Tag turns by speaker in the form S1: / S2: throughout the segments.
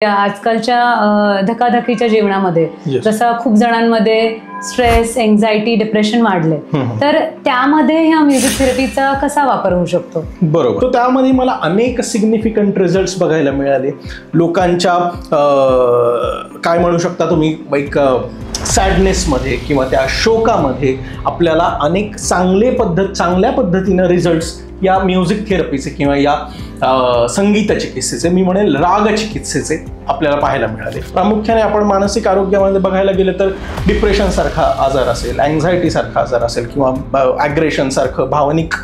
S1: आजकालच्या धकाधकीच्या जीवनामध्ये जसं खूप जणांमध्ये स्ट्रेस, एन्झायटी, डिप्रेशन वाढले, तर त्यामध्ये ह्या म्युझिक थेरपीचा कसा वापर होऊ शकतो?
S2: बरोबर. तो त्यामध्ये मला अनेक सिग्निफिकंट रिझल्ट्स बघायला मिळाले. लोकांच्या काय म्हणू शकता तुम्ही, एक सॅडनेसमध्ये किंवा त्या शोकामध्ये आपल्याला अनेक चांगल्या पद्धतीनं रिझल्ट्स या म्युझिक थेरपीचे किंवा या संगीत चिकित्सेचे, मी म्हणेल राग चिकित्सेचे आपल्याला पाहायला मिळाले. प्रामुख्याने आपण मानसिक आरोग्यामध्ये बघायला गेलं तर डिप्रेशन सारखा आजार असेल, अँझायटी सारखा आजार असेल, किंवा ॲग्रेशन सारखं भावनिक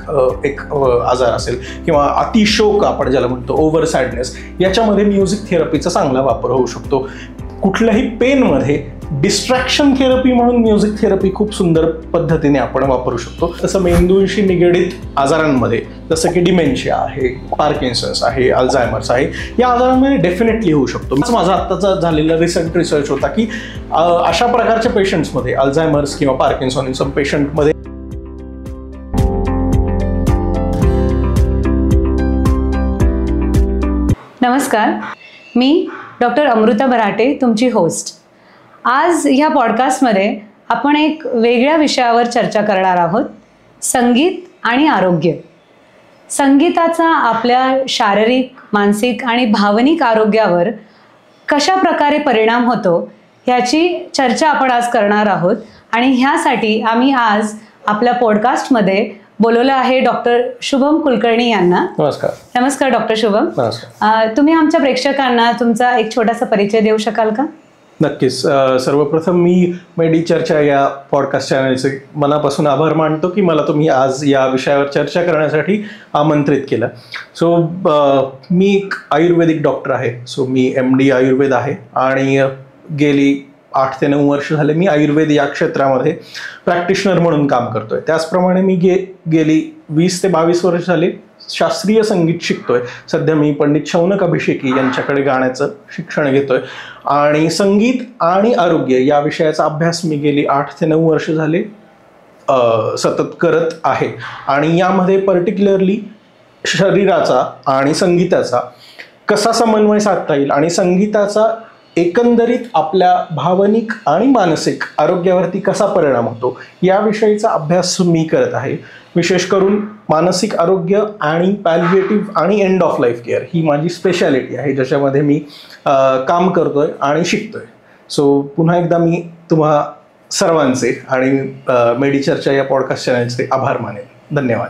S2: एक आजार असेल, किंवा अतिशोक आपण ज्याला म्हणतो, ओव्हर सॅडनेस, याच्यामध्ये म्युझिक थेरपीचा चांगला वापर होऊ शकतो. कुठल्याही पेनमध्ये डिस्ट्रॅक्शन थेरपी म्हणून म्युझिक थेरपी खूप सुंदर पद्धतीने आपण वापरू शकतो. तसं मेंदूशी निगडीत आजारांमध्ये, जसं की डिमेन्शिया आहे, पार्किन्सन्स आहे, अल्झायमर्स आहे, या आजारांमध्ये डेफिनेटली होऊ शकतो. माझा आत्ताचा झालेला रिसेंट रिसर्च होता की अशा प्रकारच्या पेशंट्समध्ये, अल्झायमर्स किंवा पार्किन्सॉनिझम पेशंटमध्ये
S1: नमस्कार, मी डॉक्टर अमृता बराटे, तुमची होस्ट. आज ह्या पॉडकास्टमध्ये आपण एक वेगळ्या विषयावर चर्चा करणार आहोत, संगीत आणि आरोग्य. संगीताचा आपल्या शारीरिक, मानसिक आणि भावनिक आरोग्यावर कशा प्रकारे परिणाम होतो ह्याची चर्चा आपण आज करणार आहोत. आणि ह्यासाठी आम्ही आज आपल्या पॉडकास्टमध्ये बोलवलं आहे डॉक्टर शुभम कुलकर्णी यांना.
S2: नमस्कार.
S1: नमस्कार डॉक्टर शुभम.
S2: नमस्कार.
S1: तुम्ही आमच्या प्रेक्षकांना तुमचा एक छोटासा परिचय देऊ शकाल का?
S2: नक्कीच. सर्वप्रथम मी मेडिचर्चा या पॉडकास्ट चॅनलचे मनापासून आभार मानतो की मला तुम्ही आज या विषयावर चर्चा करण्यासाठी आमंत्रित केलं. सो मी एक आयुर्वेदिक डॉक्टर आहे. सो मी MD आयुर्वेद आहे आणि गेली 8 ते 9 वर्ष झाले मी आयुर्वेद या क्षेत्रामध्ये प्रॅक्टिशनर म्हणून काम करतोय. त्याचप्रमाणे मी गेली 20 ते 22 वर्ष झाले शास्त्रीय संगीत शिकतोय. सध्या मी पंडित शौनक अभिषेकी यांच्याकडे गाण्याचं शिक्षण घेतोय आणि संगीत आणि आरोग्य या विषयाचा अभ्यास मी गेली 8 ते 9 वर्ष झाले सतत करत आहे. आणि यामध्ये पर्टिक्युलरली शरीराचा आणि संगीताचा कसा समन्वय साधता येईल आणि संगीताचा एकंदरीत आपल्या भावनिक आणि मानसिक आरोग्यावरती कसा परिणाम होतो याविषयीचा अभ्यास मी करत आहे. विशेष करून मानसिक आरोग्य आणि पॅलिएटिव्ह आणि एंड ऑफ लाईफ केअर ही माझी स्पेशालिटी आहे, ज्याच्यामध्ये मी काम करतोय आणि शिकतोय. सो पुन्हा एकदा मी तुम्हा सर्वांचे आणि मेडिचर्चा या पॉडकास्ट चॅनलचे आभार मानेन. धन्यवाद.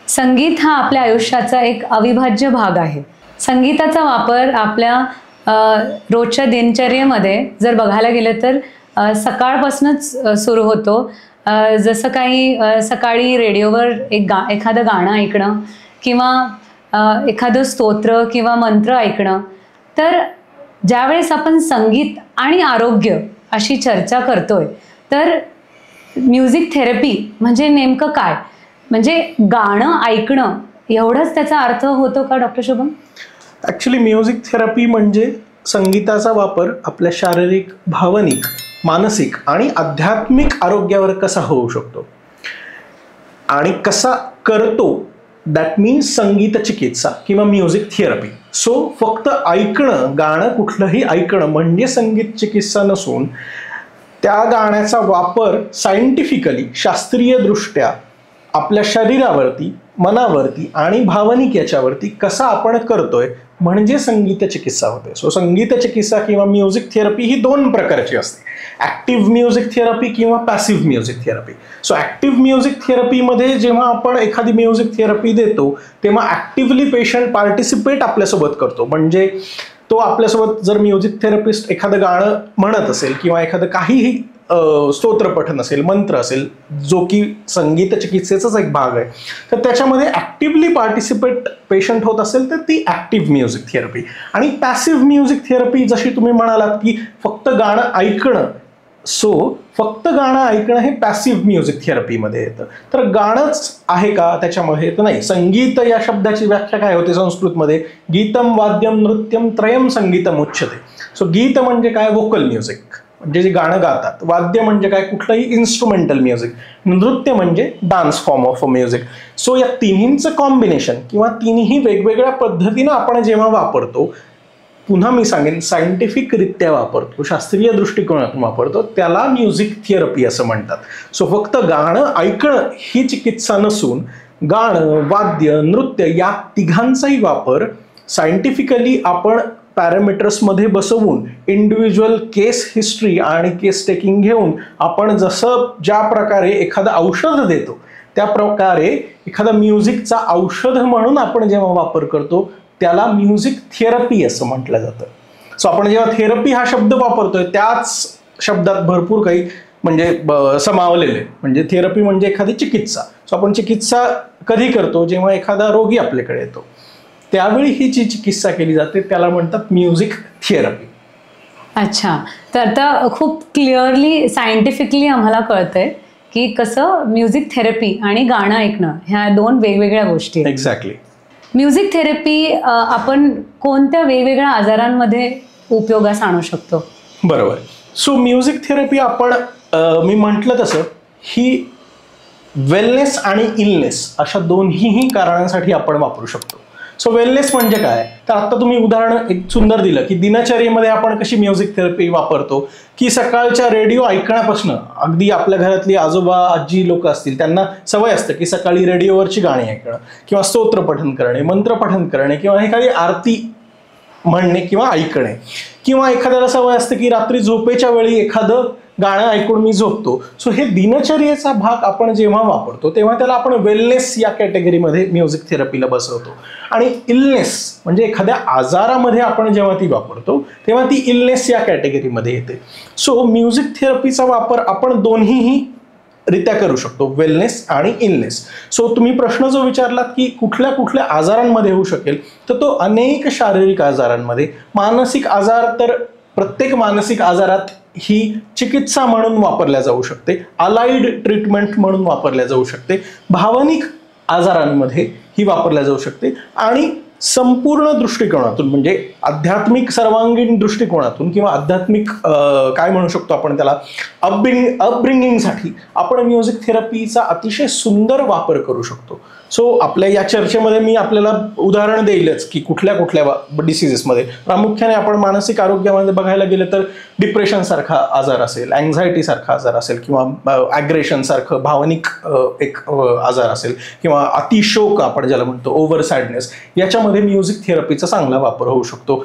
S1: संगीत हा आपल्या आयुष्याचा एक अविभाज्य भाग आहे. संगीताचा वापर आपल्या रोजच्या दिनचर्येमध्ये जर बघायला गेलं तर सकाळपासूनच सुरू होतो. जसं काही सकाळी रेडिओवर एखादं गाणं ऐकणं किंवा एखादं स्तोत्र किंवा मंत्र ऐकणं. तर ज्यावेळेस आपण संगीत आणि आरोग्य अशी चर्चा करतोय तर म्युझिक थेरपी म्हणजे नेमकं काय? म्हणजे गाणं ऐकणं एवढंच त्याचा अर्थ होतो का doctor Shubham?
S2: Actually music therapy म्हणजे संगीताचा वापर आपल्या शारीरिक, भावनिक, मानसिक आणि आध्यात्मिक आरोग्यावर कसा होऊ शकतो आणि कसा करतो, दॅट मीन्स संगीत चिकित्सा किंवा म्युझिक थेरपी. सो फक्त ऐकणं, गाणं कुठलंही ऐकणं म्हणजे संगीत चिकित्सा नसून त्या गाण्याचा वापर सायंटिफिकली, शास्त्रीय दृष्ट्या आपल्या शरीरावरती, मनावरती आणि भावनिक याच्यावरती कसा आपण करतोय म्हणजे संगीत चिकित्सा होते. सो संगीत चिकित्सा किंवा म्युझिक थेरपी ही 2 प्रकारची असते, ॲक्टिव्ह म्युझिक थेरपी किंवा passive music therapy. So active music थेरपीमध्ये जेव्हा आपण एखादी म्युझिक थेरपी देतो तेव्हा ॲक्टिव्हली पेशंट पार्टिसिपेट आपल्यासोबत करतो. म्हणजे तो आपल्यासोबत, जर म्युझिक थेरपिस्ट एखादं गाणं म्हणत असेल किंवा एखादं काहीही स्तोत्रपठण असेल, मंत्र असेल, जो की संगीत चिकित्सेचाच एक भाग आहे, तर त्याच्यामध्ये ॲक्टिव्हली पार्टिसिपेट पेशंट होत असेल तर ती ॲक्टिव्ह म्युझिक थेरपी. आणि पॅसिव्ह म्युझिक थेरपी जशी तुम्ही म्हणालात की फक्त गाणं ऐकणं, सो फक्त गाणं ऐकणं हे पॅसिव्ह म्युझिक थेरपीमध्ये येतं. तर गाणंच आहे का त्याच्यामध्ये? तर नाही. संगीत या शब्दाची व्याख्या काय होते संस्कृतमध्ये? गीतम वाद्यम नृत्यम त्रयम संगीतम उच्यते. सो गीत म्हणजे काय? व्होकल म्युझिक, म्हणजे जे गाणं गातात. वाद्य म्हणजे काय? कुठलंही इन्स्ट्रुमेंटल म्युझिक. नृत्य म्हणजे dance form of a music. So या तिन्हींचं कॉम्बिनेशन किंवा तिन्ही वेगवेगळ्या पद्धतीनं आपण जेव्हा वापरतो पुन्हा मी सांगेन सायंटिफिकरित्या वापरतो, शास्त्रीय दृष्टिकोनातून वापरतो, त्याला म्युझिक थेरपी असं म्हणतात. सो फक्त गाणं ऐकणं ही चिकित्सा नसून गाणं, वाद्य, नृत्य या तिघांचाही वापर सायंटिफिकली आपण पॅरामीटर्समध्ये बसवून इंडिव्हिज्युअल केस हिस्ट्री आणि केस टेकिंग घेऊन आपण जसं ज्या प्रकारे एखादं औषध देतो त्या प्रकारे एखादा म्युझिकचा औषध म्हणून आपण जेव्हा वापर करतो त्याला म्युझिक थेरपी असं म्हटलं जातं. सो आपण जेव्हा थेरपी हा शब्द वापरतोय त्याच शब्दात भरपूर काही म्हणजे समावलेले, म्हणजे थेरपी म्हणजे एखादी चिकित्सा. सो आपण चिकित्सा कधी करतो, जेव्हा एखादा रोगी आपल्याकडे येतो त्यावेळी ही जी चिकित्सा केली जाते त्याला म्हणतात म्युझिक थेरपी.
S1: अच्छा, तर आता खूप क्लिअरली सायंटिफिकली आम्हाला कळतंय की कसं म्युझिक थेरपी आणि गाणं ऐकणं ह्या दोन वेगवेगळ्या गोष्टी.
S2: एक्झॅक्टली.
S1: म्युझिक थेरपी आपण कोणत्या वेगवेगळ्या आजारांमध्ये उपयोगास आणू शकतो?
S2: बरोबर. सो म्युझिक थेरपी आपण मी म्हटलं तसं ही वेलनेस आणि इलनेस अशा दोन्हीही कारणांसाठी आपण वापरू शकतो. सो वेलनेस म्हणजे काय, तर आता तुम्ही उदाहरण एक सुंदर दिलं की दिनचर्येमध्ये आपण कशी म्युझिक थेरपी वापरतो की सकाळच्या रेडिओ ऐकण्यापासून अगदी आपल्या घरातली आजोबा आजी लोक असतील त्यांना सवय असतं की सकाळी रेडिओवरची गाणी ऐकणं किंवा स्तोत्र पठण करणे, मंत्र पठण करणे किंवा एखादी आरती म्हणणे किंवा ऐकणे, किंवा एखाद्याला सवय असते की रात्री झोपेच्या वेळी एखादं गाणं ऐकून मी झोपतो. सो हे दिनचर्येचा भाग आपण जेव्हा वापरतो तेव्हा त्याला आपण वेलनेस या कॅटेगरीमध्ये म्युझिक थेरपीला बसवतो. आणि इलनेस म्हणजे एखाद्या आजारामध्ये आपण जेव्हा ती वापरतो तेव्हा ती इलनेस या कॅटेगरीमध्ये येते. सो म्युझिक थेरपीचा वापर आपण दोन्हीही रित्या करू शकतो, वेलनेस आणि इलनेस. सो तुम्ही प्रश्न जो विचारलात की कुठल्या कुठल्या आजारांमध्ये होऊ शकेल, तर तो अनेक शारीरिक आजारांमध्ये, मानसिक आजार तर प्रत्येक मानसिक आजारात ही चिकित्सा म्हणून वापरल्या जाऊ शकते, अलाइड ट्रीटमेंट म्हणून वापरल्या जाऊ शकते, भावनिक आजारांमध्ये ही वापरल्या जाऊ शकते, आणि संपूर्ण दृष्टिकोनातून म्हणजे आध्यात्मिक सर्वांगीण दृष्टिकोनातून किंवा आध्यात्मिक काय म्हणू शकतो आपण त्याला अपब्रिंगिंगसाठी आपण म्युझिक थेरपीचा अतिशय सुंदर वापर करू शकतो. सो आपल्या या चर्चेमध्ये मी आपल्याला उदाहरण देईलच की कुठल्या कुठल्या डिसिजेसमध्ये, प्रामुख्याने आपण मानसिक आरोग्यामध्ये बघायला गेलं तर डिप्रेशन सारखा आजार असेल, अँझायटी सारखा आजार असेल, किंवा ॲग्रेशन सारखं भावनिक एक आजार असेल, किंवा अतिशोक आपण ज्याला म्हणतो ओव्हर सॅडनेस, याच्यामध्ये म्युझिक थेरपीचा चांगला वापर होऊ शकतो.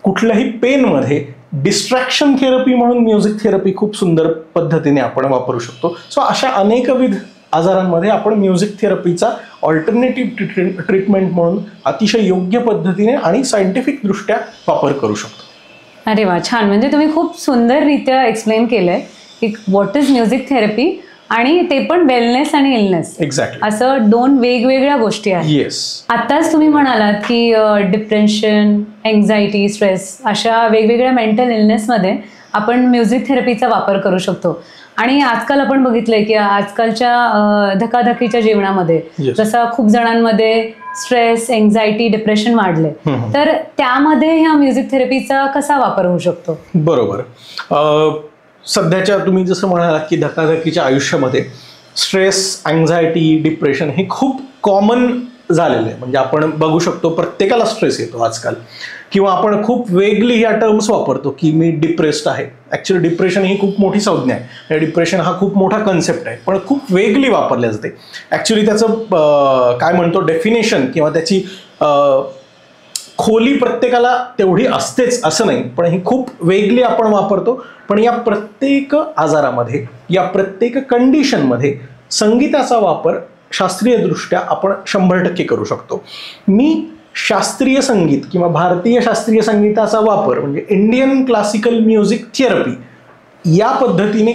S2: कुठल्याही पेनमध्ये डिस्ट्रॅक्शन थेरपी म्हणून म्युझिक थेरपी खूप सुंदर पद्धतीने आपण वापरू शकतो. सो अशा अनेकविध आजारांमध्ये आपण म्युझिक थेरपीचा ऑल्टरनेटिव्ह ट्रीटमेंट म्हणून अतिशय योग्य पद्धतीने आणि सायंटिफिक दृष्ट्या वापर करू शकतो.
S1: अरे वा, छान. म्हणजे तुम्ही खूप सुंदररित्या एक्सप्लेन केलंय की व्हॉट इज म्युझिक थेरपी, आणि ते पण वेलनेस आणि इलनेस,
S2: एक्झॅक्टली,
S1: असं दोन वेगवेगळ्या गोष्टी आहेत.
S2: येस.
S1: आताच तुम्ही म्हणालात की डिप्रेशन, एन्झायटी, स्ट्रेस अशा वेगवेगळ्या मेंटल इलनेसमध्ये आपण म्युझिक थेरपीचा वापर करू शकतो. आणि आजकाल आपण बघितलंय की आजकालच्या धकाधकीच्या जीवनामध्ये जसं खूप जणांमध्ये स्ट्रेस, एन्झायटी, डिप्रेशन वाढले, तर त्यामध्ये ह्या म्युझिक थेरपीचा कसा वापर होऊ शकतो?
S2: बरोबर. सध्याच्या तुम्ही जसं म्हणालात की धकाधकीच्या आयुष्यामध्ये स्ट्रेस, अँझायटी, डिप्रेशन हे खूप कॉमन झालेलं आहे. म्हणजे आपण बघू शकतो प्रत्येकाला स्ट्रेस येतो आजकाल, किंवा आपण खूप वेगली ह्या टर्म्स वापरतो की मी डिप्रेस्ड आहे. ॲक्च्युली डिप्रेशन ही खूप मोठी संज्ञा आहे, डिप्रेशन हा खूप मोठा कन्सेप्ट आहे, पण खूप वेगली वापरल्या जाते. ॲक्च्युली त्याचं काय म्हणतो डेफिनेशन किंवा त्याची खोली प्रत्येकाला तेवढी असतेच असं नाही, पण ही खूप वेगली आपण वापरतो. पण या प्रत्येक आजारामध्ये, या प्रत्येक कंडिशनमध्ये संगीताचा वापर शास्त्रीयदृष्ट्या आपण 100% करू शकतो. मी शास्त्रीय संगीत किंवा भारतीय शास्त्रीय संगीताचा वापर म्हणजे इंडियन क्लासिकल म्युझिक थेरपी या पद्धतीने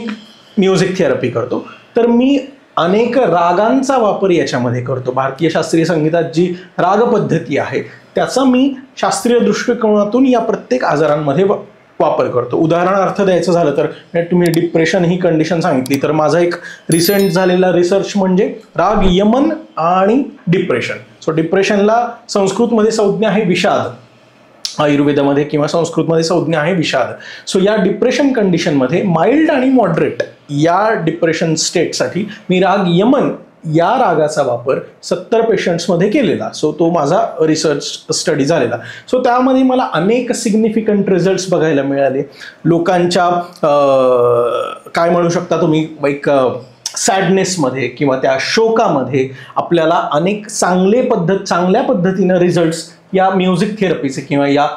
S2: म्युझिक थेरपी करतो. तर मी अनेक रागांचा वापर याच्यामध्ये करतो. भारतीय शास्त्रीय संगीतात जी राग पद्धती आहे त्याचा मी शास्त्रीय दृष्टिकोनातून या प्रत्येक आजारांमध्ये वापर करतो. उदाहरणार्थ द्यायचं झालं तर तुम्ही डिप्रेशन ही कंडिशन सांगितली, तर माझा एक रिसेंट झालेला रिसर्च म्हणजे राग यमन आणि डिप्रेशन. सो डिप्रेशनला संस्कृतमध्ये संज्ञा आहे विषाद, आयुर्वेदामध्ये किंवा संस्कृतमध्ये संज्ञा आहे विषाद. सो या डिप्रेशन कंडिशनमध्ये माइल्ड आणि मॉडरेट या डिप्रेशन स्टेटसाठी मी राग यमन या रागाचा वापर 70 पेशंट्समध्ये केलेला. सो तो माझा रिसर्च स्टडी झालेला. सो त्यामध्ये मला अनेक सिग्निफिकंट रिझल्ट्स बघायला मिळाले. लोकांच्या काय म्हणू शकता तुम्ही, एक सॅडनेसमध्ये किंवा त्या शोकामध्ये आपल्याला अनेक चांगल्या पद्धतीनं रिझल्ट्स या म्युझिक थेरपीचे किंवा या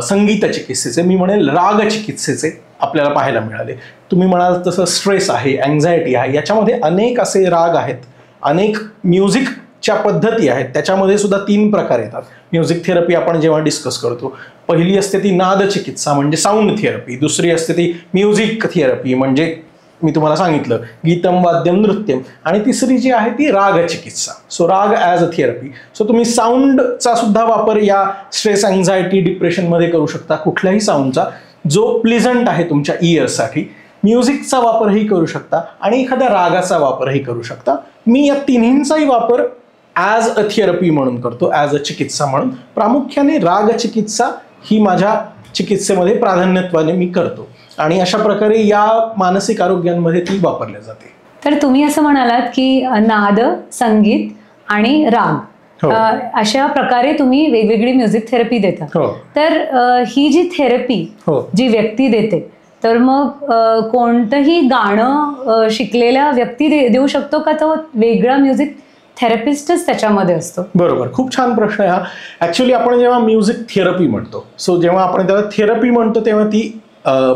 S2: संगीत चिकित्सेचे, मी म्हणेल राग चिकित्सेचे आपल्याला पाहायला मिळाले. तुम्ही म्हणाल तसं स्ट्रेस आहे, अँझायटी आहे, याच्यामध्ये अनेक असे राग आहेत, अनेक म्युझिकच्या पद्धती आहेत. त्याच्यामध्ये सुद्धा 3 प्रकार येतात. म्युझिक थेरपी आपण जेव्हा डिस्कस करतो, पहिली असते ती नाद चिकित्सा म्हणजे साऊंड थेरपी, दुसरी असते ती म्युझिक थेरपी म्हणजे मी तुम्हाला सांगितलं गीतम वाद्यम नृत्यम, आणि तिसरी जी आहे ती राग चिकित्सा. सो राग ॲज अ थेरपी. सो तुम्ही साऊंडचा सुद्धा वापर या स्ट्रेस, अँझायटी, डिप्रेशनमध्ये करू शकता, कुठल्याही साऊंडचा जो प्लिझंट आहे तुमच्या इयर्ससाठी. म्युझिकचा वापरही करू शकता आणि एखाद्या रागाचा वापरही करू शकता. मी या तिन्हींचाही वापर ॲज अ थेरपी म्हणून करतो, ॲज अ चिकित्सा म्हणून. प्रामुख्याने राग चिकित्सा ही माझ्या चिकित्सेमध्ये प्राधान्यत्वाने मी करतो आणि अशा प्रकारे या मानसिक आरोग्यांमध्ये ती वापरल्या जाते.
S1: तर तुम्ही असं म्हणालात की नाद, संगीत आणि राग अशा प्रकारे तुम्ही वेगवेगळी म्युझिक थेरपी देता. तर ही जी थेरपी जी व्यक्ती देते, तर मग कोणतंही गाणं शिकलेल्या व्यक्ती देऊ शकतो का, तो वेगळा म्युझिक थेरपिस्टच त्याच्यामध्ये असतो?
S2: बरोबर, खूप छान प्रश्न आहे हा. ऍक्च्युली आपण जेव्हा म्युझिक थेरपी म्हणतो, सो जेव्हा आपण त्याला थेरपी म्हणतो तेव्हा ती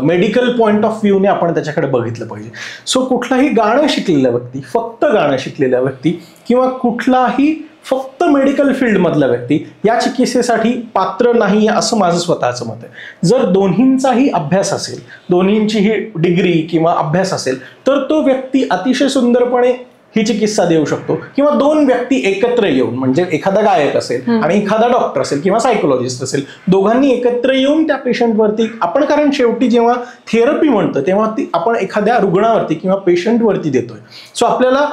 S2: मेडिकल पॉईंट ऑफ व्ह्यूने आपण त्याच्याकडे बघितलं पाहिजे. सो कुठलाही गाणं शिकलेला व्यक्ती, फक्त गाणं शिकलेला व्यक्ती किंवा कुठलाही फक्त मेडिकल फील्डमधला व्यक्ती या चिकित्सेसाठी पात्र नाही असं माझं स्वतःचं मत आहे. जर दोन्हींचाही अभ्यास असेल, दोन्हींचीही डिग्री किंवा अभ्यास असेल, तर तो व्यक्ती अतिशय सुंदरपणे ही चिकित्सा देऊ शकतो. किंवा 2 व्यक्ती एकत्र येऊन, म्हणजे एखादा गायक असेल आणि एखादा डॉक्टर असेल किंवा सायकोलॉजिस्ट असेल, दोघांनी एकत्र येऊन त्या पेशंटवरती आपण, कारण शेवटी जेव्हा थेरपी म्हणतो तेव्हा ती आपण एखाद्या रुग्णावरती किंवा पेशंटवरती देतोय. सो आपल्याला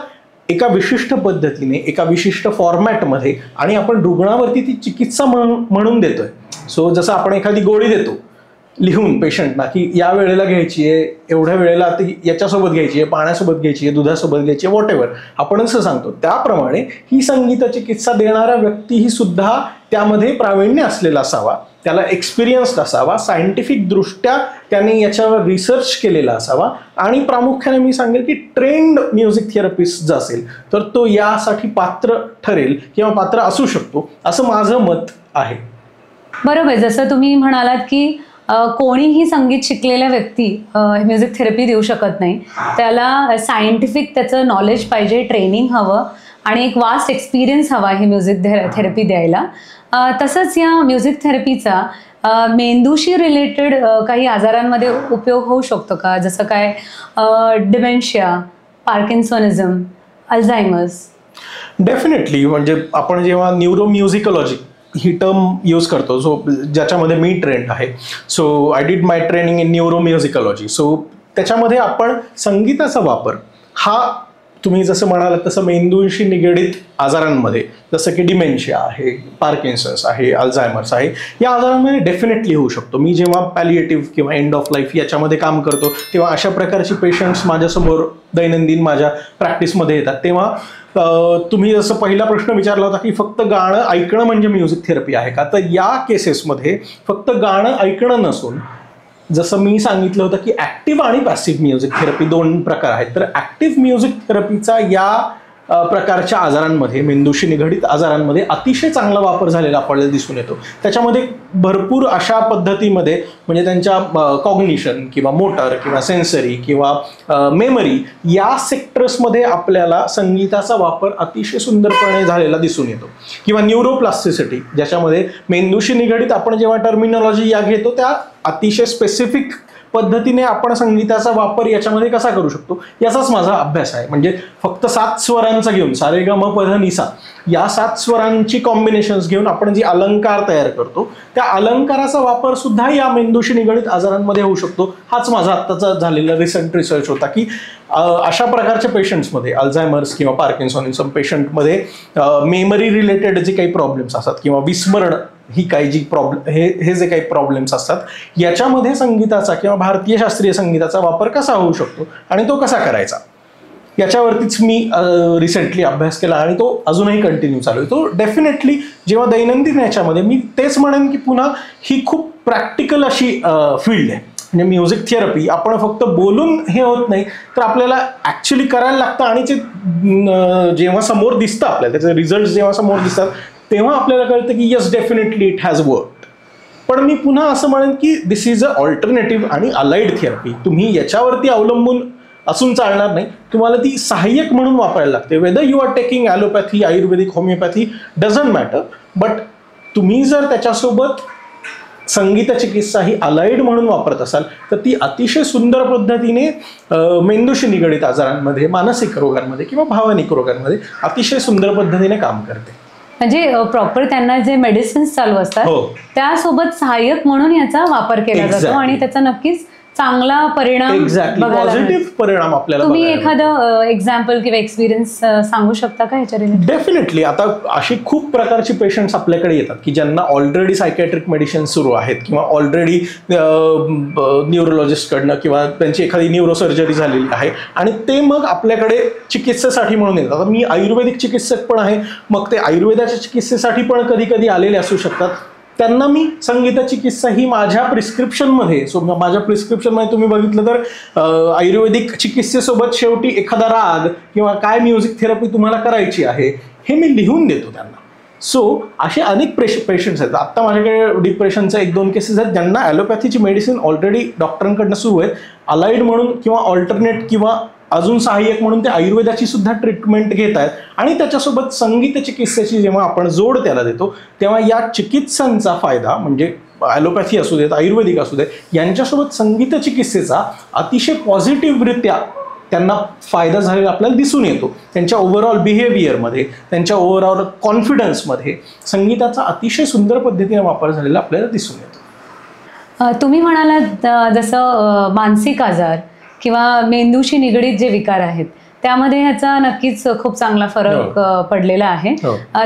S2: एका विशिष्ट पद्धतीने, एका विशिष्ट फॉर्मॅटमध्ये, आणि आपण रुग्णावरती ती चिकित्सा म्हणून देतोय. सो जसं आपण एखादी गोळी देतो लिहून पेशंटना की या वेळेला घ्यायची आहे, एवढ्या वेळेला ती याच्यासोबत घ्यायची आहे, पाण्यासोबत घ्यायची आहे, दुधासोबत घ्यायची आहे, व्हॉट एव्हर आपण असं सांगतो, त्याप्रमाणे ही संगीत चिकित्सा देणारा व्यक्तीही सुद्धा त्यामध्ये प्रावीण्य असलेला असावा, त्याला एक्सपिरियन्स्ड असावा, सायंटिफिक दृष्ट्या त्याने याच्यावर रिसर्च केलेला असावा, आणि प्रामुख्याने मी सांगेल की ट्रेंड म्युझिक थेरपिस्ट जर असेल तर तो यासाठी पात्र ठरेल किंवा पात्र असू शकतो, असं माझं मत आहे.
S1: बरोबर, जसं तुम्ही म्हणालात की कोणीही संगीत शिकलेल्या व्यक्ती म्युझिक थेरपी देऊ शकत नाही, त्याला सायंटिफिक त्याचं नॉलेज पाहिजे, ट्रेनिंग हवं आणि एक वास्ट एक्सपिरियन्स हवा ही म्युझिक थेरपी द्यायला. तसंच या म्युझिक थेरपीचा मेंदूशी रिलेटेड काही आजारांमध्ये उपयोग होऊ शकतो का, जसं काय डिमेन्शिया, पार्किन्सॉनिझम, अल्झायमर्स?
S2: डेफिनेटली. म्हणजे आपण जेव्हा न्यूरोम्युझिकॉलॉजी ही टर्म यूज करतो, सो ज्याच्यामध्ये मी ट्रेंड आहे, so I did my training in neuromusicology. So त्याच्यामध्ये आपण संगीताचा वापर हा, तुम्ही जसं म्हणालात तसं मेंदूशी निगडीत आजारांमध्ये, जसं की डिमेन्शिया आहे, पार्किन्सन्स आहे, अल्झायमर्स आहे, या आजारांमध्ये डेफिनेटली होऊ शकतो. मी जेव्हा पॅलिएटिव्ह किंवा एंड ऑफ लाईफ याच्यामध्ये काम करतो तेव्हा अशा प्रकारची पेशंट्स माझ्यासमोर दैनंदिन माझ्या प्रॅक्टिसमध्ये येतात. तेव्हा तुम्ही जसं पहिला प्रश्न विचारला होता की फक्त गाणं ऐकणं म्हणजे म्युझिक थेरपी आहे का, तर या केसेसमध्ये फक्त गाणं ऐकणं नसून, जसं मी सांगितलं होतं की ऍक्टिव्ह आणि पॅसिव्ह म्युझिक थेरपी 2 प्रकार आहेत, तर ऍक्टिव्ह म्युझिक थेरपीचा या प्रकारच्या आजारांमध्ये, मेंदूशी निगडीत आजारांमध्ये अतिशय चांगला वापर झालेला आपल्याला दिसून येतो. त्याच्यामध्ये भरपूर अशा पद्धतीमध्ये, म्हणजे त्यांच्या कॉग्निशन किंवा मोटर किंवा सेन्सरी किंवा मेमरी या सेक्टर्समध्ये आपल्याला संगीताचा वापर अतिशय सुंदरपणे झालेला दिसून येतो. किंवा न्यूरोप्लास्टिसिटी, ज्याच्यामध्ये मेंदूशी निगडीत आपण जेव्हा टर्मिनॉलॉजी या घेतो त्या अतिशय स्पेसिफिक पद्धतीने आपण संगीताचा वापर याच्यामध्ये कसा करू शकतो याचाच माझा अभ्यास आहे. म्हणजे फक्त 7 स्वरांचा घेऊन, सा रे ग म प ध नि सा, या 7 स्वरांची कॉम्बिनेशन्स घेऊन आपण जी अलंकार तयार करतो, त्या अलंकाराचा वापर सुद्धा या मेंदूशी निगडीत आजारांमध्ये होऊ शकतो. हाच माझा आत्ताचा झालेला रिसेंट रिसर्च होता की अशा प्रकारच्या पेशंट्समध्ये, अल्झायमर्स किंवा पार्किन्सॉनिझम पेशंटमध्ये मेमरी रिलेटेड जे काही प्रॉब्लेम्स असतात किंवा विस्मरण ही काही जी हे जे काही प्रॉब्लेम्स असतात, याच्यामध्ये संगीताचा किंवा भारतीय शास्त्रीय संगीताचा वापर कसा होऊ शकतो आणि तो कसा करायचा, याच्यावरतीच मी रिसेंटली अभ्यास केला आणि तो अजूनही कंटिन्यू चालू आहे. तो डेफिनेटली जेव्हा दैनंदिन याच्यामध्ये मी तेच म्हणेन की पुन्हा ही खूप प्रॅक्टिकल अशी फील्ड आहे. म्हणजे म्युझिक थेरपी आपण फक्त बोलून हे होत नाही, तर आपल्याला ॲक्च्युली करायला लागतं आणि ते जेव्हा समोर दिसतं आपल्याला, त्याचे रिझल्ट जेव्हा समोर दिसतात तेव्हा आपल्याला कळतं की yes definitely it has worked. पण मी पुन्हा असं म्हणेन की दिस इज अ ऑल्टरनेटिव्ह आणि अलाइड थेरपी. तुम्ही याच्यावरती अवलंबून असून चालणार नाही, तुम्हाला ती सहाय्यक म्हणून वापरायला लागते. Whether you are taking allopathy, Ayurvedic, homeopathy, doesn't matter. But तुम्ही जर त्याच्यासोबत संगीत चिकित्सा ही अलाइड म्हणून वापरत असाल तर ती अतिशय सुंदर पद्धतीने मेंदूशी निगडित आजारांमध्ये, मानसिक रोगांमध्ये किंवा भावनिक रोगांमध्ये अतिशय सुंदर पद्धतीने काम करते.
S1: म्हणजे प्रॉपर त्यांना जे मेडिसिन्स चालू असतात त्यासोबत सहाय्यक म्हणून याचा वापर केला जातो आणि त्याचा नक्कीच चांगला परिणाम,
S2: पॉझिटिव्ह परिणाम आपल्याला.
S1: तुम्ही एखादं एक्झाम्पल किंवा एक्सपिरियन्स सांगू शकता का ह्याच्या रिलेटेड?
S2: डेफिनेटली. आता अशी खूप प्रकारची पेशंट्स आपल्याकडे येतात की ज्यांना ऑलरेडी सायकॅट्रिक मेडिसिन सुरू आहेत किंवा ऑलरेडी न्यूरोलॉजिस्टकडनं किंवा त्यांची एखादी न्यूरोसर्जरी झालेली आहे आणि ते मग आपल्याकडे चिकित्सेसाठी म्हणून येतात. आता मी आयुर्वेदिक चिकित्सक पण आहे, मग ते आयुर्वेदाच्या चिकित्सेसाठी पण कधी कधी आलेले असू शकतात. त्यांना मी संगीत चिकित्सा ही माझ्या प्रिस्क्रिप्शनमध्ये, माझ्या प्रिस्क्रिप्शनमध्ये तुम्ही बघितलं तर आयुर्वेदिक चिकित्सेसोबत शेवटी एखादा राग किंवा काय म्युझिक थेरपी तुम्हाला करायची आहे हे मी लिहून देतो त्यांना. सो असे अनेक पेशंट्स आहेत. आत्ता माझ्याकडे डिप्रेशनच्या 1-2 केसेस आहेत ज्यांना ॲलोपॅथीची मेडिसिन ऑलरेडी डॉक्टरांकडनं सुरू आहेत. अलाइड म्हणून किंवा ऑल्टरनेट किंवा अजून सहाय्यक म्हणून ते आयुर्वेदाची सुद्धा ट्रीटमेंट घेत आहेत आणि त्याच्यासोबत संगीत चिकित्सेची जेव्हा आपण जोड त्याला देतो तेव्हा या चिकित्सांचा फायदा, म्हणजे ॲलोपॅथी असू देत, आयुर्वेदिक असू देत, यांच्यासोबत संगीत चिकित्सेचा अतिशय पॉझिटिव्हरित्या त्यांना फायदा झालेला आपल्याला दिसून येतो. त्यांच्या ओव्हरऑल बिहेवियरमध्ये, त्यांच्या ओव्हरऑल कॉन्फिडन्समध्ये संगीताचा अतिशय सुंदर पद्धतीने वापर झालेला आपल्याला दिसून येतो.
S1: तुम्ही म्हणालात जसं मानसिक आजार किंवा मेंदूशी निगडीत जे विकार आहेत त्यामध्ये ह्याचा नक्कीच खूप चांगला फरक पडलेला आहे.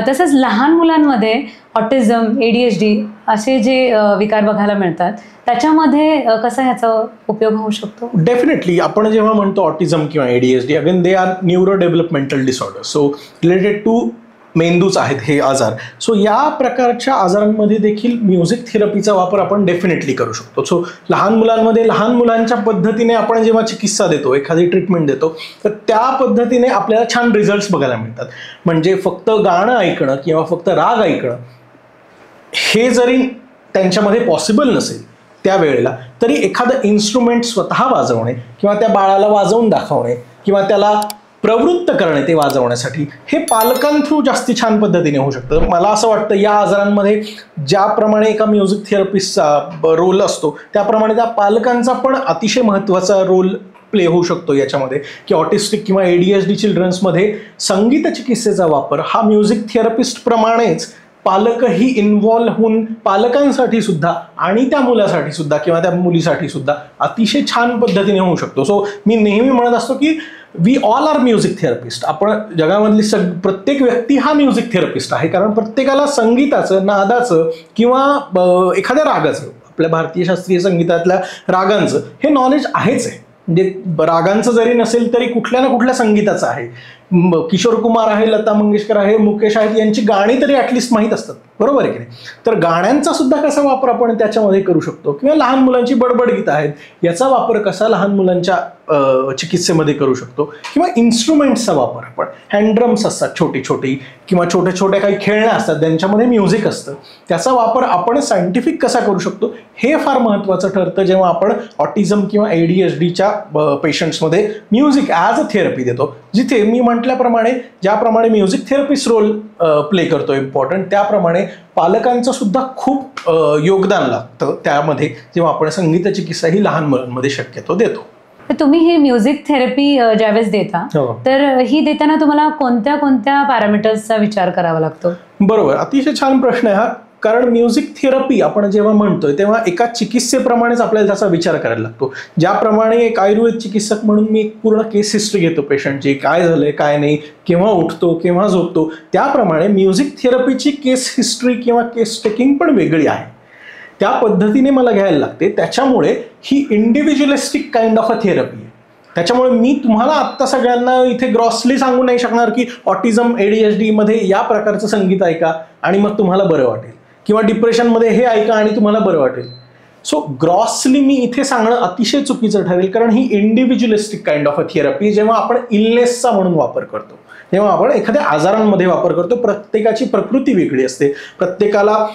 S1: तसंच लहान मुलांमध्ये ऑटिझम, ADHD असे जे विकार बघायला मिळतात त्याच्यामध्ये कसा ह्याचा उपयोग होऊ शकतो?
S2: डेफिनेटली. आपण जेव्हा म्हणतो ऑटिझम किंवा ADHD, again they are neuro developmental disorder, so related to मेंदूच आहेत हे आजार. सो या प्रकारच्या आजारांमध्ये देखील म्युझिक थेरपीचा वापर आपण डेफिनेटली करू शकतो. सो लहान मुलांमध्ये लहान मुलांच्या पद्धतीने आपण जेव्हा चिकित्सा देतो, एखादी ट्रीटमेंट देतो, तर त्या पद्धतीने आपल्याला छान रिझल्ट्स बघायला मिळतात. म्हणजे फक्त गाणं ऐकणं किंवा फक्त राग ऐकणं हे जरी त्यांच्यामध्ये पॉसिबल नसेल त्यावेळेला, तरी एखादं इन्स्ट्रुमेंट स्वतः वाजवणे किंवा त्या बाळाला वाजवून दाखवणे किंवा त्याला प्रवृत्त करणे ते वाजवण्यासाठी, हे पालकांथ्रू जास्ती छान पद्धतीने होऊ शकतं. मला असं वाटतं या आजारांमध्ये ज्याप्रमाणे एका म्युझिक थेरपिस्टचा रोल असतो त्याप्रमाणे त्या पालकांचा पण अतिशय महत्त्वाचा रोल प्ले होऊ शकतो याच्यामध्ये, की ऑटिस्टिक किंवा ADHD चिल्ड्रन्समध्ये संगीत चिकित्सेचा वापर हा म्युझिक थेरपिस्ट प्रमाणेच पालकही इन्व्हॉल्व्ह होऊन पालकांसाठी सुद्धा आणि त्या मुलासाठी सुद्धा किंवा त्या मुलीसाठी सुद्धा अतिशय छान पद्धतीने होऊ शकतो. सो मी नेहमी म्हणत असतो की we all are music therapist. आपण जगामधली प्रत्येक व्यक्ती हा म्युझिक थेरपिस्ट आहे, कारण प्रत्येकाला संगीताचं, नादाचं किंवा एखाद्या रागाचं, आपल्या भारतीय शास्त्रीय संगीतातल्या रागांचं हे नॉलेज आहेच आहे. म्हणजे रागांचं जरी नसेल तरी कुठल्या ना कुठल्या संगीताचं आहे. किशोर कुमार आहे, लता मंगेशकर आहे, मुकेश आहेत, यांची गाणी तरी ॲटलिस्ट माहीत असतात, बरोबर आहे की नाही? तर गाण्यांचा सुद्धा कसा वापर आपण त्याच्यामध्ये करू शकतो किंवा लहान मुलांची बडबड गीतं आहेत याचा वापर कसा लहान मुलांच्या चिकित्सेमध्ये करू शकतो किंवा इन्स्ट्रुमेंट्सचा वापर आपण, हँडड्रम्स असतात छोटी छोटी किंवा छोट्या छोट्या काही खेळण्या असतात ज्यांच्यामध्ये म्युझिक असतं, त्याचा वापर आपण सायंटिफिक कसा करू शकतो हे फार महत्त्वाचं ठरतं जेव्हा आपण ऑटिझम किंवा ADHDच्या पेशंट्समध्ये म्युझिक ॲज अ थेरपी देतो. जिथे मी म्हटल्याप्रमाणे ज्याप्रमाणे म्युझिक थेरपिस्ट रोल प्ले करतो इम्पॉर्टंट, त्याप्रमाणे पालकांचं सुद्धा खूप योगदान लागतं त्यामध्ये जेव्हा आपण संगीत चिकित्सा ही लहान मुलांमध्ये शक्यतो देतो.
S1: तुम्ही ही म्युझिक थेरपी ज्यावेळेस देता तर ही देताना तुम्हाला कोणत्या कोणत्या पॅरामीटर्सचा विचार करावा लागतो?
S2: बरोबर, अतिशय छान प्रश्न आहे हा. कारण म्युझिक थेरपी आपण जेव्हा म्हणतोय तेव्हा एका चिकित्सेप्रमाणेच आपल्याला त्याचा विचार करायला लागतो. ज्याप्रमाणे एक आयुर्वेद चिकित्सक म्हणून मी पूर्ण केस हिस्ट्री घेतो पेशंटची, काय झालंय काय नाही, केव्हा उठतो केव्हा झोपतो, त्याप्रमाणे म्युझिक थेरपीची केस हिस्ट्री किंवा केस टेकिंग पण वेगळी आहे. त्या पद्धतीने मला घ्यायला लागते. त्याच्यामुळे ही individualistic kind of a therapy आहे. त्याच्यामुळे मी तुम्हाला आत्ता सगळ्यांना इथे ग्रॉसली सांगू नाही शकणार की ऑटिझम ADHD मध्ये या प्रकारचं संगीत ऐका आणि मग तुम्हाला बरं वाटेल, किंवा डिप्रेशनमध्ये हे ऐका आणि तुम्हाला बरं वाटेल. सो ग्रॉसली मी इथे सांगणं अतिशय चुकीचं ठरेल, कारण ही individualistic kind of a therapy जेव्हा आपण इलनेसचा म्हणून वापर करतो, जेव्हा आपण एखाद्या आजारांमध्ये वापर करतो, प्रत्येकाची प्रकृती वेगळी असते, प्रत्येकाला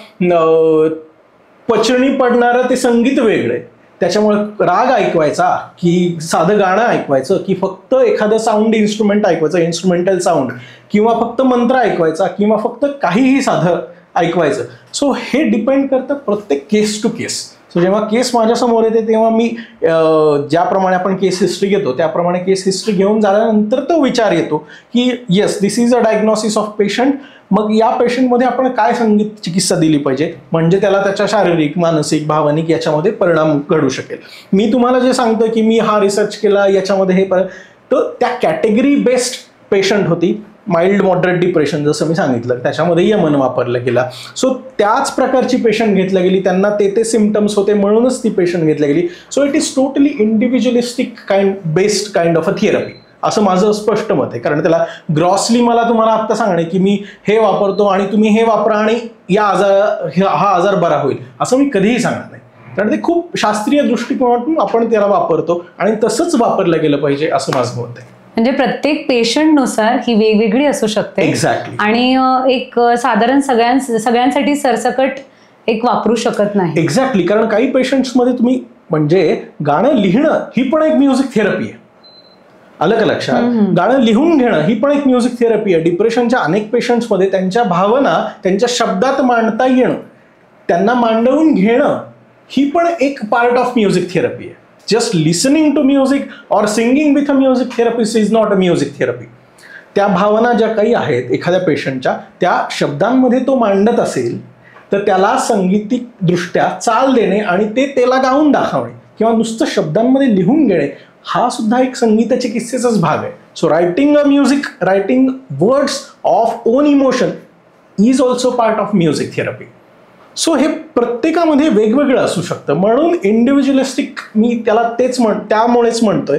S2: पचनी पडणारं ते संगीत वेगळे. त्याच्यामुळे राग ऐकवायचा की साधं गाणं ऐकवायचं की फक्त एखादं साऊंड इन्स्ट्रुमेंट ऐकवायचं, इन्स्ट्रुमेंटल साऊंड, किंवा फक्त मंत्र ऐकवायचा, किंवा फक्त काहीही साधं ऐकवायचं. सो हे डिपेंड करतं प्रत्येक केस टू केस. सो जेव्हा केस माझ्यासमोर येते तेव्हा मी ज्याप्रमाणे आपण केस हिस्ट्री घेतो त्याप्रमाणे केस हिस्ट्री घेऊन झाल्यानंतर तो विचार येतो की yes, this is a diagnosis of patient. मग या पेशंटमध्ये आपण काय संगीत चिकित्सा दिली पाहिजे म्हणजे त्याला त्याच्या शारीरिक, मानसिक, भावनिक याच्यामध्ये परिणाम घडू शकेल. मी तुम्हाला जे सांगतो की मी हा रिसर्च केला याच्यामध्ये हे तर त्या कॅटेगरी बेस्ड पेशंट होती. माइल्ड मॉडरेट डिप्रेशन जसं मी सांगितलं त्याच्यामध्ये यमन वापरला गेला. सो त्याच प्रकारची पेशंट घेतल्या गेली, त्यांना ते सिम्पटम्स होते म्हणूनच ती पेशंट घेतल्या गेली. So it is totally individualistic based kind of a therapy असं माझं स्पष्ट मत आहे. कारण त्याला ग्रॉसली मला तुम्हाला आत्ता सांगणे की मी हे वापरतो आणि तुम्ही हे वापरा आणि हा आजार बरा होईल असं मी कधीही सांगणार नाही. कारण ते खूप शास्त्रीय दृष्टिकोनातून आपण त्याला वापरतो आणि तसंच वापरलं गेलं पाहिजे असं माझं मत आहे.
S1: म्हणजे प्रत्येक पेशंटनुसार ही वेगवेगळी असू शकते.
S2: एक्झॅक्टली.
S1: आणि एक साधारण सगळ्यांसाठी सरसकट एक वापरू शकत नाही.
S2: एक्झॅक्टली. कारण काही पेशंट्समध्ये तुम्ही म्हणजे गाणं लिहिणं ही पण एक म्युझिक थेरपी आहे. आलं का लक्षात? गाणं लिहून घेणं ही पण एक म्युझिक थेरपी आहे. डिप्रेशनच्या अनेक पेशंट्समध्ये त्यांच्या भावना त्यांच्या शब्दात मांडता येणं, त्यांना मांडवून घेणं ही पण एक पार्ट ऑफ म्युझिक थेरपी आहे. जस्ट लिसनिंग टू म्युझिक और singing with a music therapist is not a music therapy. त्या भावना ज्या काही आहेत एखाद्या पेशंटच्या त्या शब्दांमध्ये तो मांडत असेल तर त्याला संगीतिक दृष्ट्या चाल देणे आणि ते त्याला गाऊन दाखवणे किंवा नुसतं शब्दांमध्ये लिहून घेणे हा सुद्धा एक संगीताच्या किस्सेचाच भाग आहे. So writing a music, writing words of on emotion is also part of music therapy. So हे प्रत्येकामध्ये वेगवेगळं असू शकतं. म्हणून इंडिव्हिज्युअलिस्टिक मी त्याला त्यामुळेच म्हणतोय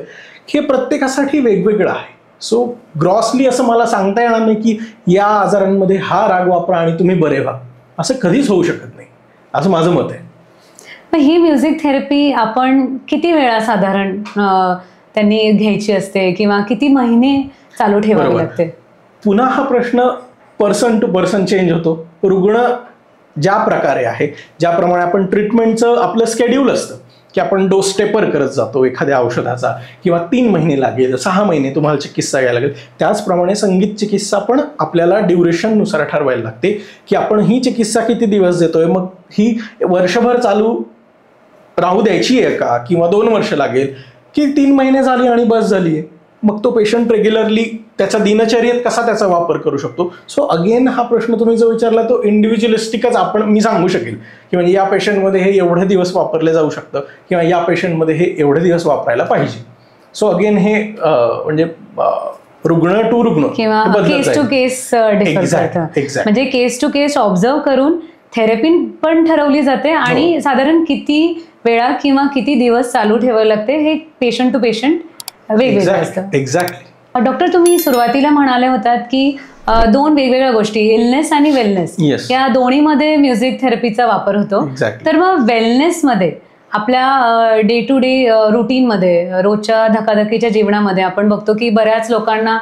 S2: की हे प्रत्येकासाठी वेगवेगळं आहे. सो ग्रॉसली असं मला सांगता येणार नाही की या आजारांमध्ये हा राग वापरा आणि तुम्ही बरे व्हा, असं कधीच होऊ शकत नाही असं माझं मत आहे.
S1: ही म्युझिक थेरपी आपण किती वेळा साधारण त्यांनी घ्यायची असते किंवा किती महिने चालू ठेवावी लागते?
S2: पुन्हा हा प्रश्न पर्सन टू पर्सन चेंज होतो. रुग्ण ज्या प्रकारे आहे, ज्याप्रमाणे आपण ट्रीटमेंटचं आपलं स्केड्यूल असतं की आपण डोस टेपर करत जातो एखाद्या औषधाचा, किंवा 3 महिने लागेल, 6 महिने तुम्हाला चिकित्सा घ्यायला लागेल, त्याचप्रमाणे संगीत चिकित्सा पण आपल्याला ड्युरेशननुसार ठरवायला लागते की आपण ही चिकित्सा किती दिवस देतोय, मग ही वर्षभर चालू राहू द्यायची आहे का, किंवा 2 वर्ष लागेल की 3 महिने झाली आणि बस झाली आहे. मग तो पेशंट रेग्युलरली त्याच्या दिनचर्येत कसा त्याचा वापर करू शकतो. सो अगेन हा प्रश्न तुम्ही जो विचारला तो इंडिव्हिज्युअलिस्टिकच मी सांगू शकेल की म्हणजे या पेशंटमध्ये हे एवढे दिवस वापरले जाऊ शकतं किंवा या पेशंटमध्ये हे एवढे दिवस वापरायला पाहिजे. सो अगेन हे म्हणजे रुग्ण टू रुग्ण
S1: किंवा केस टू केस डिफर करतं. म्हणजे केस टू केस ऑब्झर्व करून थेरपी पण ठरवली जाते आणि साधारण किती वेळा किंवा किती दिवस चालू ठेवावं लागते हे पेशंट टू पेशंट वेगवेगळं असतं.
S2: एक्झॅक्टली.
S1: डॉक्टर, तुम्ही सुरुवातीला म्हणाले होतात की 2 वेगवेगळ्या गोष्टी, इलनेस आणि वेलनेस, या दोन्हीमध्ये म्युझिक थेरपीचा वापर होतो. तर मग वेलनेसमध्ये आपल्या डे टू डे रुटीनमध्ये, रोजच्या धकाधकीच्या जीवनामध्ये आपण बघतो की बऱ्याच लोकांना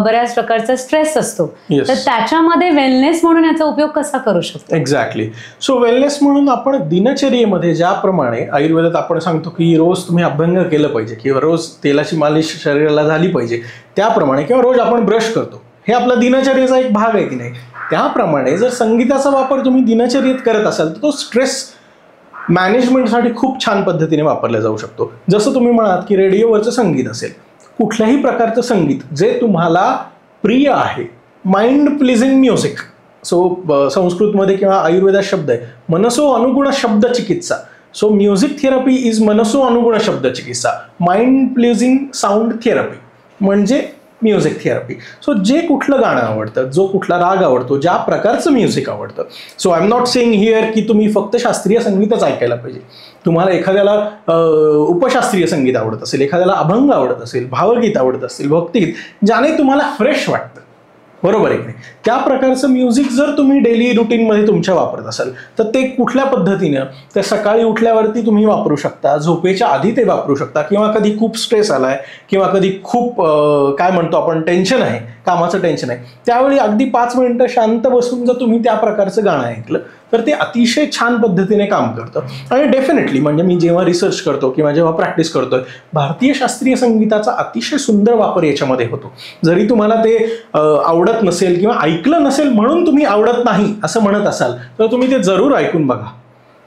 S1: बऱ्याच प्रकारचा स्ट्रेस असतो. तर त्याच्यामध्ये वेलनेस म्हणून याचा उपयोग कसा करू शकतो?
S2: एक्झॅक्टली. सो वेलनेस म्हणून आपण दिनचर्येमध्ये ज्याप्रमाणे आयुर्वेदात आपण सांगतो की रोज तुम्ही अभ्यंग केलं पाहिजे किंवा रोज तेलाची मालिश शरीराला झाली पाहिजे, त्याप्रमाणे किंवा रोज आपण ब्रश करतो, हे आपला दिनचर्येचा एक भाग आहे की नाही, त्याप्रमाणे जर संगीताचा वापर तुम्ही दिनचर्येत करत असाल तर तो स्ट्रेस मॅनेजमेंटसाठी खूप छान पद्धतीने वापरला जाऊ शकतो. जसं तुम्ही म्हणालात की रेडिओवरचं संगीत असेल, कुठल्याही प्रकारचं संगीत जे तुम्हाला प्रिय आहे, माइंड प्लीजिंग म्युझिक. सो संस्कृतमध्ये किंवा आयुर्वेदात शब्द आहे मनसो अनुगुण शब्द चिकित्सा. सो म्युझिक थेरपी इज मनसो अनुगुण शब्द चिकित्सा, माइंड प्लीजिंग साऊंड थेरपी. म्हणजे म्युझिक थेरपी. सो जे कुठलं गाणं आवडतं, जो कुठला राग आवडतो, ज्या प्रकारचं म्युझिक आवडतं. So I am not saying here की तुम्ही फक्त शास्त्रीय संगीतच ऐकायला पाहिजे. तुम्हाला एखाद्याला उपशास्त्रीय संगीत आवडत असेल, एखाद्याला अभंग आवडत असेल, भावगीत आवडत असेल, भक्तिगीत, ज्याने तुम्हाला फ्रेश वाटतं, बरोबर आहे की नाही, त्या प्रकारचं म्युझिक जर तुम्ही डेली रुटीनमध्ये तुमच्या वापरत असाल तर ते कुठल्या पद्धतीनं, तर सकाळी उठल्यावरती तुम्ही वापरू शकता, झोपेच्या आधी ते वापरू शकता, किंवा कधी खूप स्ट्रेस आलाय किंवा कधी खूप काय म्हणतो आपण टेन्शन आहे, कामाचं टेन्शन आहे, त्यावेळी अगदी 5 मिनिटं शांत बसून जर तुम्ही त्या प्रकारचं गाणं ऐकलं तर ते अतिशय छान पद्धतीने काम करतं. आणि डेफिनेटली म्हणजे मी जेव्हा रिसर्च करतो किंवा जेव्हा प्रॅक्टिस करतोय, भारतीय शास्त्रीय संगीताचा अतिशय सुंदर वापर याच्यामध्ये होतो. जरी तुम्हाला ते आवडत नसेल किंवा ऐकलं नसेल म्हणून तुम्ही आवडत नाही असं म्हणत असाल तर तुम्ही ते जरूर ऐकून बघा.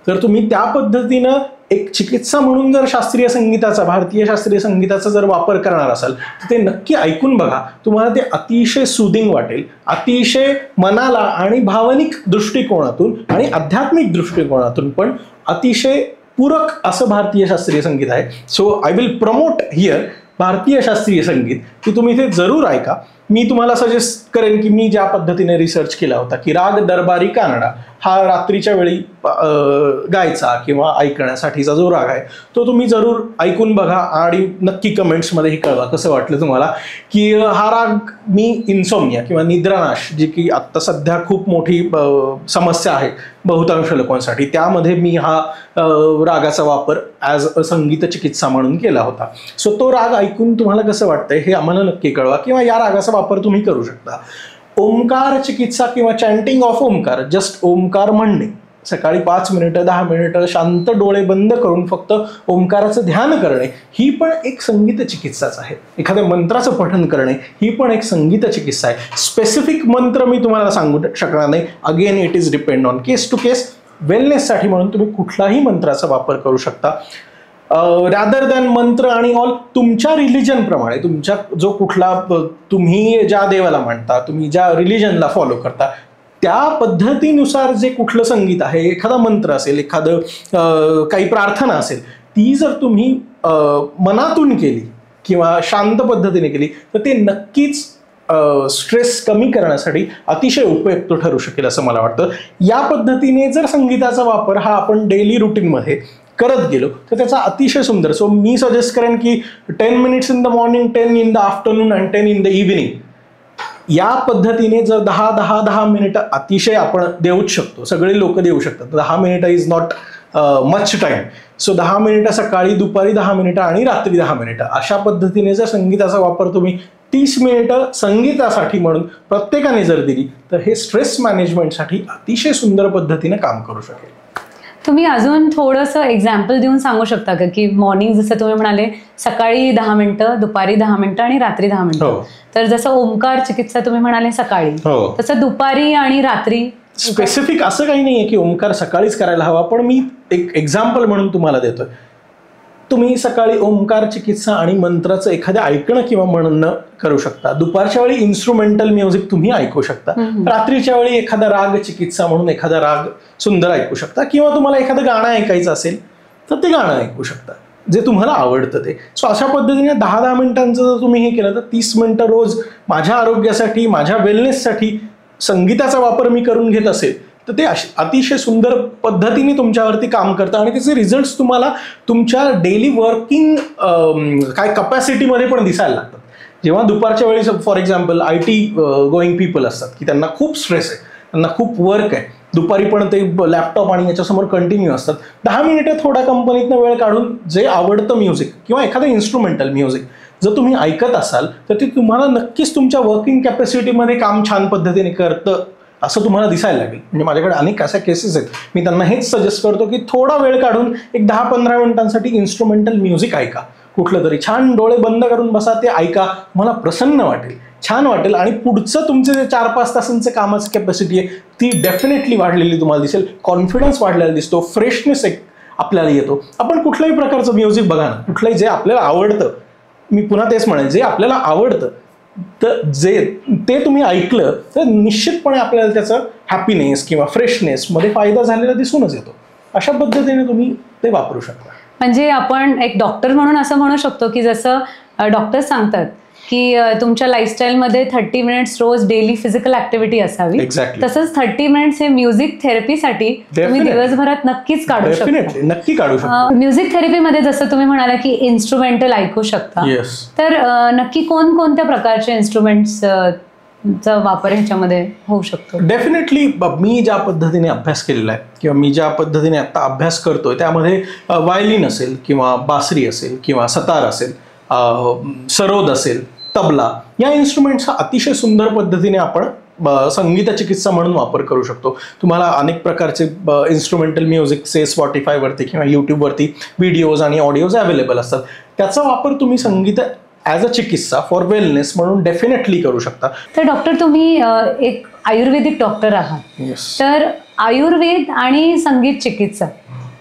S2: तर तुम्ही त्या पद्धतीनं एक चिकित्सा म्हणून जर शास्त्रीय संगीताचा, भारतीय शास्त्रीय संगीताचा जर वापर करणार असाल तर ते नक्की ऐकून बघा. तुम्हाला ते अतिशय सुदिंग वाटेल, अतिशय मनाला आणि भावनिक दृष्टिकोनातून आणि आध्यात्मिक दृष्टिकोनातून पण अतिशय पूरक असं भारतीय शास्त्रीय संगीत आहे. So I will promote here भारतीय शास्त्रीय संगीत, की तुम्ही ते जरूर ऐका. मी तुम्हाला सजेस्ट करेन की मी ज्या पद्धतीने रिसर्च केला होता की राग दरबारी कानडा हा रात्रीच्या वेळी गायचा किंवा ऐकण्यासाठीचा जो राग आहे तो तुम्ही जरूर ऐकून बघा आणि नक्की कमेंट्समध्ये हे कळवा कसं वाटलं तुम्हाला. की हा राग मी इन्सोम्निया किंवा निद्रानाश, जी की आत्ता सध्या खूप मोठी समस्या आहे बहुतांश लोकांसाठी, त्यामध्ये मी हा रागाचा वापर ॲज अ संगीत चिकित्सा म्हणून केला होता. सो तो राग ऐकून तुम्हाला कसं वाटतंय हे आम्हाला नक्की कळवा, किंवा या रागाचा वापर तुम्ही करू शकता. ओमकार चिकित्सा किंवा chanting of Omkar, just Omkar म्हणणे, सकाळी 5 मिनिटं 10 मिनिटं शांत डोळे बंद करून फक्त ओमकाराचं ध्यान करणे, ही पण एक संगीत चिकित्साच आहे. एखाद्या मंत्राचं पठण करणे ही पण एक संगीत चिकित्सा आहे. स्पेसिफिक मंत्र मी तुम्हाला सांगू शकणार नाही, again it is depend on case to case. वेलनेससाठी म्हणून तुम्ही कुठलाही मंत्राचा वापर करू शकता. रॅदर दॅन मंत्र आणि ऑल तुमच्या रिलिजनप्रमाणे, तुमच्या जो कुठला तुम्ही ज्या देवाला मानता, तुम्ही ज्या रिलिजनला फॉलो करता त्या पद्धतीनुसार जे कुठलं संगीत आहे, एखादा मंत्र असेल, एखादं काही प्रार्थना असेल, ती जर तुम्ही मनातून केली किंवा शांत पद्धतीने केली तर ते नक्कीच स्ट्रेस कमी करण्यासाठी अतिशय उपयुक्त ठरू शकेल असं मला वाटतं. या पद्धतीने जर संगीताचा वापर हा आपण डेली रुटीनमध्ये करत गेलो तर त्याचा अतिशय सुंदर. सो मी सजेस्ट करेन की 10 minutes in the morning, 10 in the afternoon and 10 in the evening, या पद्धतीने जर 10 मिनिटं अतिशय आपण देऊच शकतो, सगळे लोक देऊ शकतात. 10 मिनिटं is not much time. So 10 मिनिटं सकाळी, दुपारी 10 मिनिटं आणि रात्री 10 मिनिटं, अशा पद्धतीने जर संगीताचा वापर तुम्ही 30 मिनिटं संगीतासाठी म्हणून प्रत्येकाने जर दिली तर हे स्ट्रेस मॅनेजमेंटसाठी अतिशय सुंदर पद्धतीने काम करू शकेल.
S1: तुम्ही अजून थोडंसं एक्झाम्पल देऊन सांगू शकता का की मॉर्निंग जसं तुम्ही म्हणाले सकाळी 10 मिनिटं, दुपारी 10 मिनिटं आणि रात्री 10 मिनिटं, तर जसं ओमकार चिकित्सा तुम्ही म्हणाले सकाळी, तसं दुपारी आणि रात्री
S2: स्पेसिफिक असं काही नाहीये की ओमकार सकाळीच करायला हवा, पण मी एक एक्झाम्पल म्हणून तुम्हाला देतोय. तुम्ही सकाळी ओमकार चिकित्सा आणि मंत्राचं एखाद्या ऐकणं किंवा म्हणणं करू शकता. दुपारच्या वेळी इन्स्ट्रुमेंटल म्युझिक तुम्ही ऐकू शकता. रात्रीच्या वेळी एखादा राग चिकित्सा म्हणून एखादा राग सुंदर ऐकू शकता, किंवा तुम्हाला एखादं गाणं ऐकायचं असेल तर ते गाणं ऐकू शकता जे तुम्हाला आवडतं ते. सो अशा पद्धतीने 10 मिनिटांचं जर तुम्ही हे केलं तर 30 मिनिटं रोज माझ्या आरोग्यासाठी, माझ्या वेलनेससाठी संगीताचा वापर मी करून घेत असेल तर ते अतिशय सुंदर पद्धतीने तुमच्यावरती काम करतं आणि त्याचे रिझल्ट्स तुम्हाला तुमच्या डेली वर्किंग काय कपॅसिटीमध्ये पण दिसायला लागतात. जेव्हा दुपारच्या वेळी for example IT going people असतात की त्यांना खूप स्ट्रेस आहे, त्यांना खूप वर्क आहे, दुपारी पण ते लॅपटॉप आणि याच्यासमोर कंटिन्यू असतात, 10 मिनिटं थोडा कंपनीतनं वेळ काढून जे आवडतं म्युझिक किंवा एखादं इन्स्ट्रुमेंटल म्युझिक जर तुम्ही ऐकत असाल तर ते तुम्हाला नक्कीच तुमच्या वर्किंग कॅपॅसिटीमध्ये काम छान पद्धतीने करतं असं तुम्हाला दिसायला लागेल. म्हणजे माझ्याकडे अनेक अशा केसेस आहेत, मी त्यांना हेच सजेस्ट करतो की थोडा वेळ काढून एक 10-15 मिनिटांसाठी इन्स्ट्रुमेंटल म्युझिक ऐका, कुठलं तरी छान डोळे बंद करून बसा, ते ऐका, तुम्हाला प्रसन्न वाटेल, छान वाटेल आणि पुढचं तुमचं जे 4-5 तासांचं कामाची कॅपॅसिटी आहे ती डेफिनेटली वाढलेली तुम्हाला दिसेल, कॉन्फिडन्स वाढलेला दिसतो, फ्रेशनेस एक आपल्याला येतो. आपण कुठल्याही प्रकारचं म्युझिक बघा ना, कुठलंही जे आपल्याला आवडतं, मी पुन्हा तेच म्हणेन, जे आपल्याला आवडतं तर ते तुम्ही ऐकलं तर निश्चितपणे आपल्याला त्याचं हॅपीनेस किंवा फ्रेशनेसमध्ये फायदा झालेला दिसूनच येतो. अशा पद्धतीने तुम्ही ते वापरू शकता.
S1: म्हणजे आपण एक डॉक्टर म्हणून असं म्हणू शकतो की जसं डॉक्टर सांगतात की तुमच्या लाईफस्टाईलमध्ये 30 मिनिट्स रोज डेली फिजिकल ऍक्टिव्हिटी असावी.
S2: Exactly.
S1: तसंच 30 मिनिट्स हे म्युझिक थेरपीसाठी तुम्ही
S2: Definitely.
S1: दिवसभरात नक्कीच काढू शकता.
S2: डेफिनेटली नक्की काढू शकतो.
S1: म्युझिक थेरपीमध्ये जसं तुम्ही म्हणाला की इन्स्ट्रुमेंटल ऐकू शकता,
S2: येस.
S1: तर नक्की कोणकोणत्या प्रकारचे इन्स्ट्रुमेंट्स चा वापर ह्याच्यामध्ये होऊ शकतो?
S2: डेफिनेटली मी ज्या पद्धतीने अभ्यास केलेला आहे किंवा मी ज्या पद्धतीने आता अभ्यास करतोय त्यामध्ये वायलिन असेल किंवा बासरी असेल किंवा सतार असेल, सरोद असेल, तबला, या इन्स्ट्रुमेंट्सचा अतिशय सुंदर पद्धतीने आपण संगीत चिकित्सा म्हणून वापर करू शकतो. तुम्हाला अनेक प्रकारचे इन्स्ट्रुमेंटल म्युझिकचे स्पॉटिफायवरती किंवा यूट्यूबवरती व्हिडिओज आणि ऑडिओज अवेलेबल असतात. त्याचा वापर तुम्ही संगीत ॲज अ चिकित्सा फॉर वेलनेस म्हणून डेफिनेटली करू शकता.
S1: तर डॉक्टर, तुम्ही एक आयुर्वेदिक डॉक्टर आहात,
S2: येस.
S1: तर आयुर्वेद आणि संगीत चिकित्सा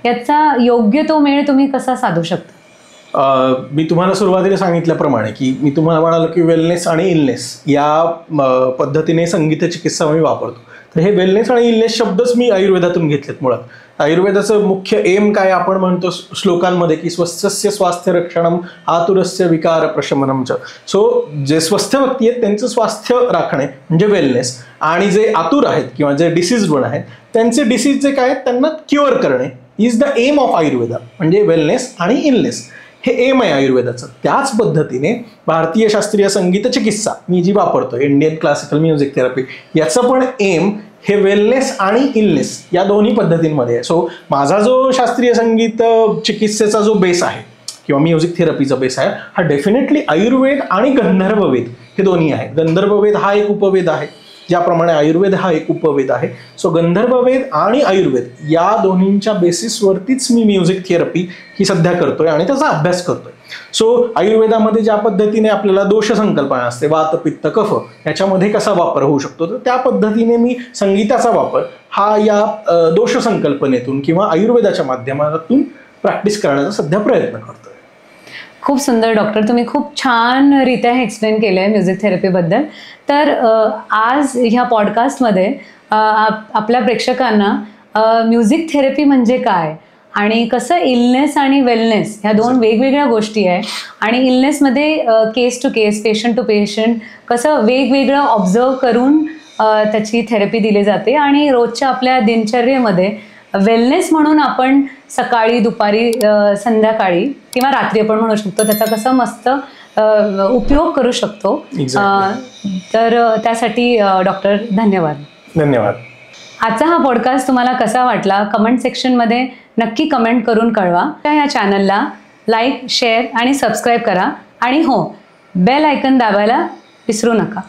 S1: याचा योग्य तो मेळ तुम्ही कसा साधू शकता?
S2: मी तुम्हाला सुरुवातीला सांगितल्याप्रमाणे की मी तुम्हाला म्हणालो की वेलनेस आणि इलनेस या पद्धतीने संगीत चिकित्सा मी वापरतो. तर हे वेलनेस आणि इलनेस शब्दच मी आयुर्वेदातून घेतलेत. मुळात आयुर्वेदाचं मुख्य एम काय आपण म्हणतो श्लोकांमध्ये की स्वस्थस्य स्वास्थ्य रक्षणम आतुरस्य विकार प्रशमनम च. सो जे स्वस्थ व्यक्ती आहेत त्यांचं स्वास्थ्य राखणे म्हणजे वेलनेस, आणि जे आतुर आहेत किंवा जे डिसीजड आहेत त्यांचे डिसीज जे काय आहेत त्यांना क्युअर करणे is the aim of Ayurveda. म्हणजे वेलनेस आणि इलनेस हे एम आहे आयुर्वेदाचं. त्याच पद्धतीने भारतीय शास्त्रीय संगीत चिकित्सा मी जी वापरतो, इंडियन क्लासिकल म्युझिक थेरपी, याचं पण एम हे वेलनेस आणि इलनेस या दोन्ही पद्धतींमध्ये आहे. सो माझा जो शास्त्रीय संगीत चिकित्सेचा जो बेस आहे किंवा म्युझिक थेरपीचा बेस आहे हा डेफिनेटली आयुर्वेद आणि गंधर्ववेद हे दोन्ही आहे. गंधर्ववेद हा एक उपवेद आहे, ज्याप्रमाणे आयुर्वेद हा एक उपवेद आहे. सो गंधर्ववेद आणि आयुर्वेद या दोन्हींच्या बेसिसवरतीच मी म्युझिक थेरपी ही सध्या करतोय आणि त्याचा अभ्यास करतोय. सो आयुर्वेदामध्ये ज्या पद्धतीने आपल्याला दोष संकल्पना असते, वात पित्त कफ, याच्यामध्ये कसा वापर होऊ शकतो, तर त्या पद्धतीने मी संगीताचा वापर हा या दोष संकल्पनेतून किंवा आयुर्वेदाच्या माध्यमातून प्रॅक्टिस करण्याचा सध्या प्रयत्न करतोय.
S1: खूप सुंदर डॉक्टर, तुम्ही खूप छान रित्या हे एक्सप्लेन केलं आहे म्युझिक थेरपीबद्दल. तर आज ह्या पॉडकास्टमध्ये आपल्या प्रेक्षकांना म्युझिक थेरपी म्हणजे काय आणि कसं इलनेस आणि वेलनेस ह्या दोन वेगवेगळ्या गोष्टी आहे, आणि इलनेसमध्ये case to case, patient to patient कसं वेगवेगळं ऑब्झर्व करून त्याची थेरपी दिली जाते, आणि रोजच्या आपल्या दिनचर्येमध्ये वेलनेस म्हणून आपण सकाळी, दुपारी, संध्याकाळी किंवा रात्री आपण म्हणू शकतो त्याचा कसा मस्त उपयोग करू शकतो. तर त्यासाठी डॉक्टर धन्यवाद.
S2: धन्यवाद.
S1: आजचा हा पॉडकास्ट तुम्हाला कसा वाटला कमेंट सेक्शनमध्ये नक्की कमेंट करून कळवा. या चॅनलला लाईक, शेअर आणि सबस्क्राईब करा, आणि हो, बेल आयकन दाबायला विसरू नका.